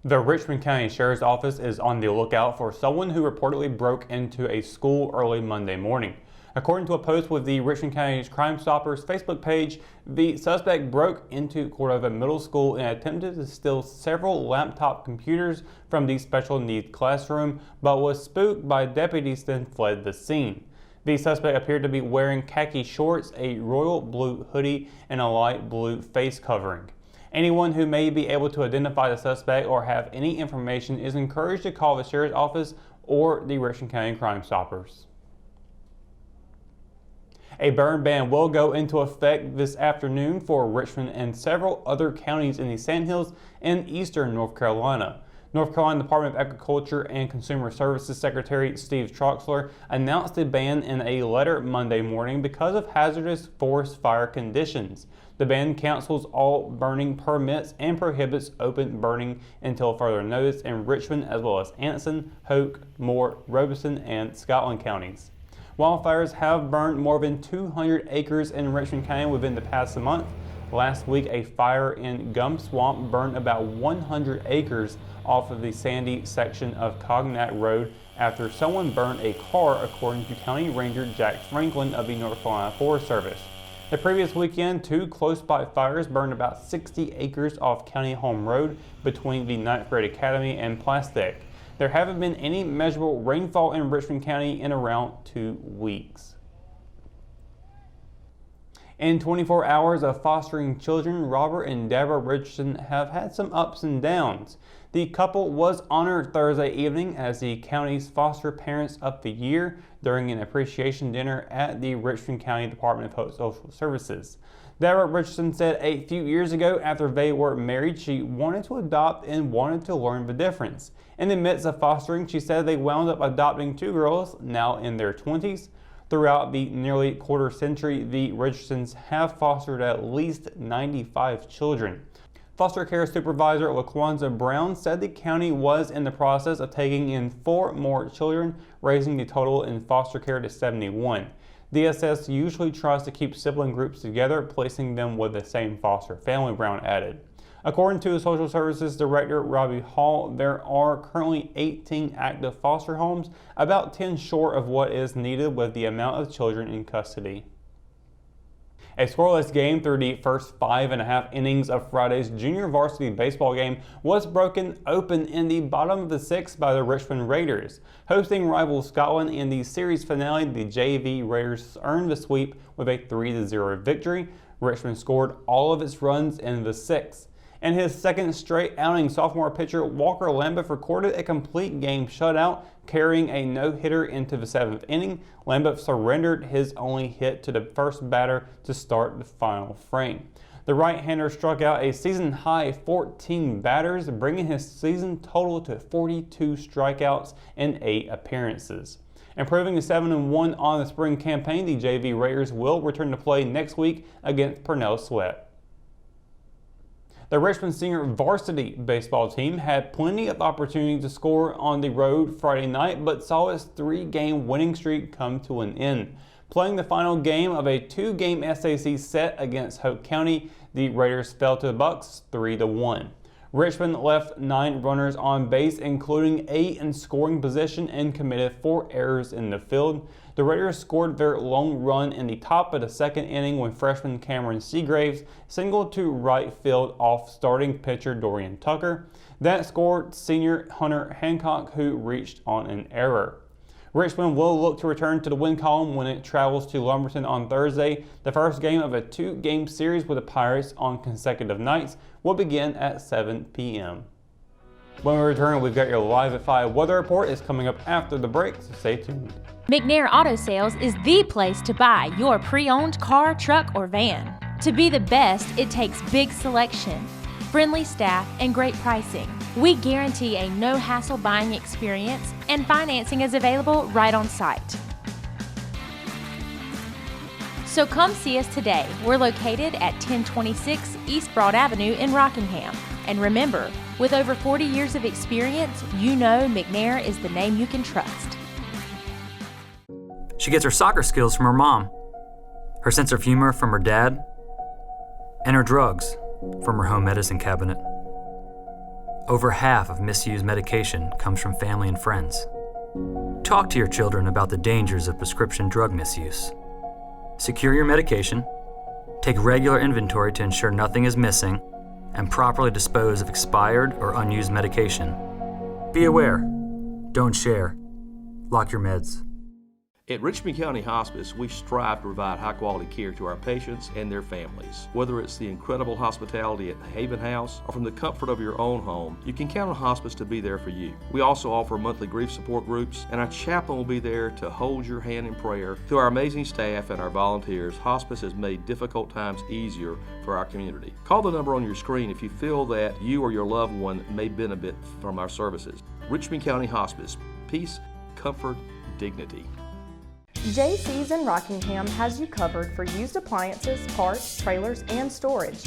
The Richmond County Sheriff's Office is on the lookout for someone who reportedly broke into a school early Monday morning. According to a post with the Richmond County Crime Stoppers Facebook page, the suspect broke into Cordova Middle School and attempted to steal several laptop computers from the special needs classroom, but was spooked by deputies then fled the scene. The suspect appeared to be wearing khaki shorts, a royal blue hoodie, and a light blue face covering. Anyone who may be able to identify the suspect or have any information is encouraged to call the Sheriff's Office or the Richmond County Crime Stoppers. A burn ban will go into effect this afternoon for Richmond and several other counties in the Sandhills and eastern North Carolina. North Carolina Department of Agriculture and Consumer Services Secretary Steve Troxler announced the ban in a letter Monday morning because of hazardous forest fire conditions. The ban cancels all burning permits and prohibits open burning until further notice in Richmond as well as Anson, Hoke, Moore, Robeson, and Scotland counties. Wildfires have burned more than 200 acres in Richmond County within the past month. Last week, a fire in Gum Swamp burned about 100 acres off of the sandy section of Cognac Road after someone burned a car, according to County Ranger Jack Franklin of the North Carolina Forest Service. The previous weekend, two close-by fires burned about 60 acres off County Home Road between the 9th Grade Academy and Plastic. There haven't been any measurable rainfall in Richmond County in around 2 weeks. In 24 hours of fostering children, Robert and Deborah Richardson have had some ups and downs. The couple was honored Thursday evening as the county's Foster Parents of the Year during an appreciation dinner at the Richmond County Department of Social Services. Deborah Richardson said a few years ago after they were married, she wanted to adopt and wanted to learn the difference. In the midst of fostering, she said they wound up adopting two girls, now in their 20s. Throughout the nearly quarter century, the Richardsons have fostered at least 95 children. Foster care supervisor LaQuanza Brown said the county was in the process of taking in 4 more children, raising the total in foster care to 71. DSS usually tries to keep sibling groups together, placing them with the same foster family, Brown added. According to Social Services Director Robbie Hall, there are currently 18 active foster homes, about 10 short of what is needed with the amount of children in custody. A scoreless game through the first 5.5 innings of Friday's junior varsity baseball game was broken open in the bottom of the 6th by the Richmond Raiders. Hosting rival Scotland in the series finale, the JV Raiders earned the sweep with a 3-0 victory. Richmond scored all of its runs in the 6th. In his second straight outing, sophomore pitcher Walker Lambeth recorded a complete game shutout, carrying a no-hitter into the 7th inning. Lambeth surrendered his only hit to the first batter to start the final frame. The right-hander struck out a season-high 14 batters, bringing his season total to 42 strikeouts in 8 appearances. Improving to 7-1 on the spring campaign, the JV Raiders will return to play next week against Purnell Sweat. The Richmond Senior Varsity baseball team had plenty of opportunity to score on the road Friday night, but saw its 3-game winning streak come to an end. Playing the final game of a 2-game SAC set against Hoke County, the Raiders fell to the Bucks 3-1. Richmond left 9 runners on base, including 8 in scoring position, and committed 4 errors in the field. The Raiders scored their lone run in the top of the 2nd inning when freshman Cameron Seagraves singled to right field off starting pitcher Dorian Tucker. That scored senior Hunter Hancock, who reached on an error. Richmond will look to return to the win column when it travels to Lumberton on Thursday. The first game of a 2-game series with the Pirates on consecutive nights will begin at 7 p.m. When we return, we've got your Live at 5 weather report is coming up after the break, so stay tuned. McNair Auto Sales is the place to buy your pre-owned car, truck, or van. To be the best, it takes big selection, friendly staff, and great pricing. We guarantee a no-hassle buying experience, and financing is available right on site. So come see us today. We're located at 1026 East Broad Avenue in Rockingham. And remember, with over 40 years of experience, you know McNair is the name you can trust. She gets her soccer skills from her mom, her sense of humor from her dad, and her drugs from her home medicine cabinet. Over half of misused medication comes from family and friends. Talk to your children about the dangers of prescription drug misuse. Secure your medication, take regular inventory to ensure nothing is missing, and properly dispose of expired or unused medication. Be aware. Don't share. Lock your meds. At Richmond County Hospice, we strive to provide high-quality care to our patients and their families. Whether it's the incredible hospitality at the Haven House or from the comfort of your own home, you can count on hospice to be there for you. We also offer monthly grief support groups, and our chaplain will be there to hold your hand in prayer. Through our amazing staff and our volunteers, hospice has made difficult times easier for our community. Call the number on your screen if you feel that you or your loved one may benefit from our services. Richmond County Hospice. Peace, comfort, dignity. JC's in Rockingham has you covered for used appliances, parts, trailers, and storage.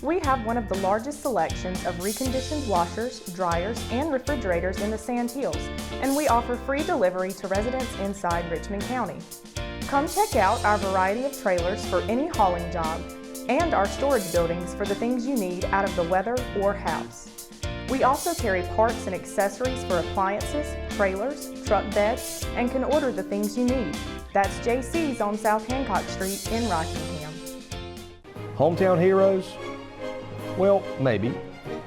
We have one of the largest selections of reconditioned washers, dryers, and refrigerators in the Sand Hills, and we offer free delivery to residents inside Richmond County. Come check out our variety of trailers for any hauling job and our storage buildings for the things you need out of the weather or house. We also carry parts and accessories for appliances, trailers, truck beds, and can order the things you need. That's JC's on South Hancock Street in Rockingham. Hometown heroes? Well, maybe.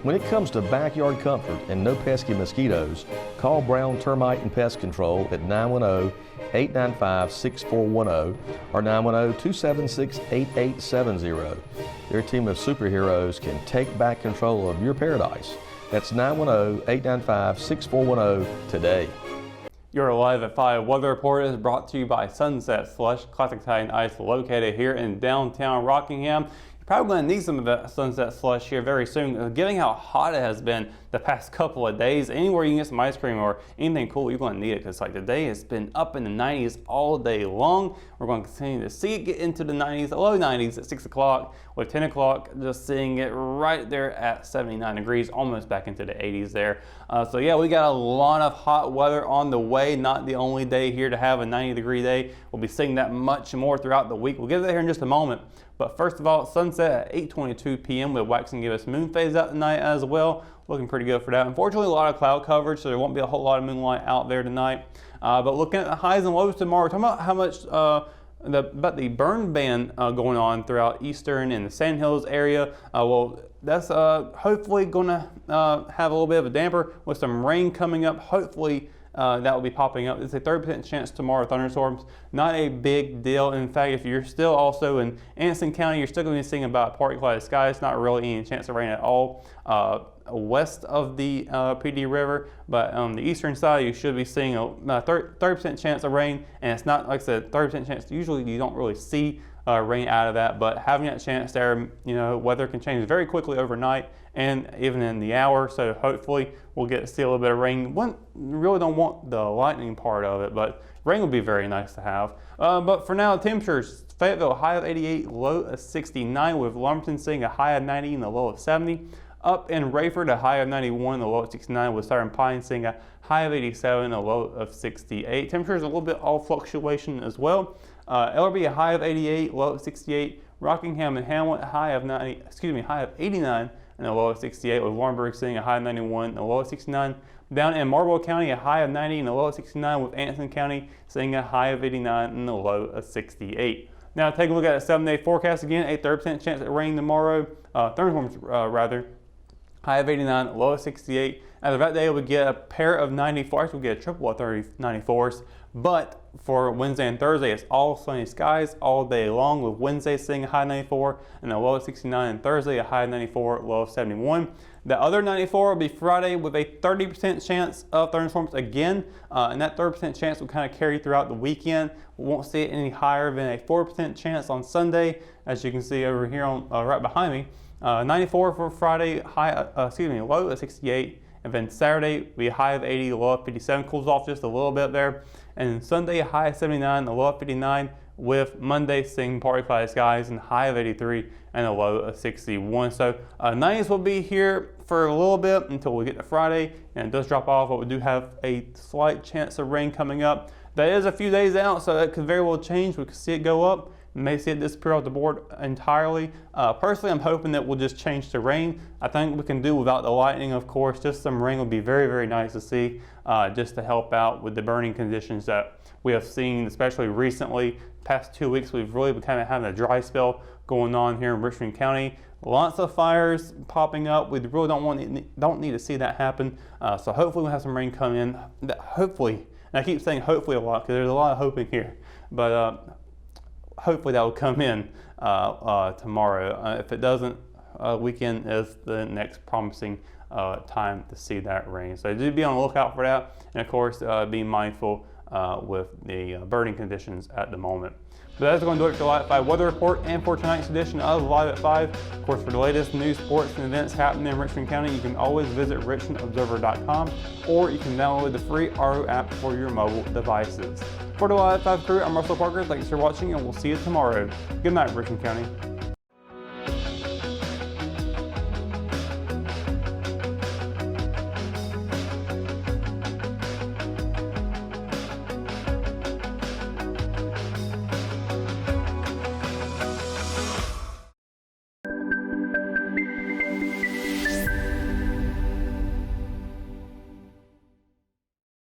When it comes to backyard comfort and no pesky mosquitoes, call Brown Termite and Pest Control at 910-895-6410 or 910-276-8870. Their team of superheroes can take back control of your paradise. That's 910-895-6410 today. Your Live at 5 weather report is brought to you by Sunset Slush, classic Italian ice located here in downtown Rockingham. You're probably going to need some of that Sunset Slush here very soon. Given how hot it has been the past couple of days, anywhere you can get some ice cream or anything cool, you're going to need it because like today has been up in the 90s all day long. We're going to continue to see it get into the 90s, the low 90s at 6 o'clock, with 10 o'clock just seeing it right there at 79 degrees, almost back into the 80s there. So yeah, we got a lot of hot weather on the way. Not the only day here to have a 90-degree day. We'll be seeing that much more throughout the week. We'll get to that here in just a moment. But first of all, sunset at 8:22 p.m. with waxing give us moon phase out tonight as well. Looking pretty good for that. Unfortunately, a lot of cloud coverage, so there won't be a whole lot of moonlight out there tonight. But looking at the highs and lows tomorrow, we're talking about how much about the burn ban going on throughout Eastern and the Sand Hills area. Well, that's hopefully going to have a little bit of a damper with some rain coming up. Hopefully that will be popping up. It's a 30% chance tomorrow of thunderstorms. Not a big deal. In fact, if you're still also in Anson County, you're still going to be seeing about partly clouded skies. Not really any chance of rain at all west of the PD River, but on the eastern side you should be seeing a 30% chance of rain, and it's not, like I said, 30% chance. Usually you don't really see rain out of that, but having that chance there, you know, weather can change very quickly overnight and even in the hour, so hopefully we'll get to see a little bit of rain. Really don't want the lightning part of it, but rain would be very nice to have. But for now, temperatures: Fayetteville, high of 88, low of 69, with Lumberton seeing a high of 90 and a low of 70. Up in Rayford, a high of 91 and a low of 69, with Southern Pines seeing a high of 87 and a low of 68. Temperatures a little bit all fluctuation as well. Ellerby, a high of 88, low of 68. Rockingham and Hamlet, high of 89 and a low of 68, with Warrenburg seeing a high of 91 and a low of 69. Down in Marlboro County, a high of 90 and a low of 69, with Anson County seeing a high of 89 and a low of 68. Now take a look at a 7-day forecast again. A 30% chance of rain tomorrow, thunderstorms rather. High of 89, low of 68. As of that day, we get a pair of 94s. We'll get a triple of 94s. But for Wednesday and Thursday, it's all sunny skies all day long, with Wednesday seeing a high of 94 and a low of 69, and Thursday a high of 94, low of 71. The other 94 will be Friday with a 30% chance of thunderstorms again, and that 30% chance will kind of carry throughout the weekend. We won't see it any higher than a 4% chance on Sunday, as you can see over here on right behind me. 94 for Friday, low of 68, and then Saturday we a high of 80, low of 57. Cools off just a little bit there, and Sunday a high of 79, a low of 59, with Monday seeing partly cloudy skies and high of 83 and a low of 61. So 90s will be here for a little bit until we get to Friday, and it does drop off, but we do have a slight chance of rain coming up. That is a few days out, so that could very well change. We could see it go up May see it disappear off the board entirely. Personally, I'm hoping that we'll just change to rain. I think we can do without the lightning, of course. Just some rain would be very, very nice to see, just to help out with the burning conditions that we have seen, especially recently. Past 2 weeks, we've really been kind of having a dry spell going on here in Richmond County. Lots of fires popping up. We really don't need to see that happen. So hopefully we'll have some rain come in. Hopefully, and I keep saying hopefully a lot because there's a lot of hope in here. But hopefully that will come in tomorrow. If it doesn't, weekend is the next promising time to see that rain. So do be on the lookout for that. And of course, be mindful with the burning conditions at the moment. But that's going to do it for the Live at 5 weather report and for tonight's edition of Live at 5. Of course, for the latest news, sports, and events happening in Richmond County, you can always visit richmondobserver.com, or you can download the free RO app for your mobile devices. For the Live at 5 crew, I'm Russell Parker. Thanks for watching, and we'll see you tomorrow. Good night, Richmond County.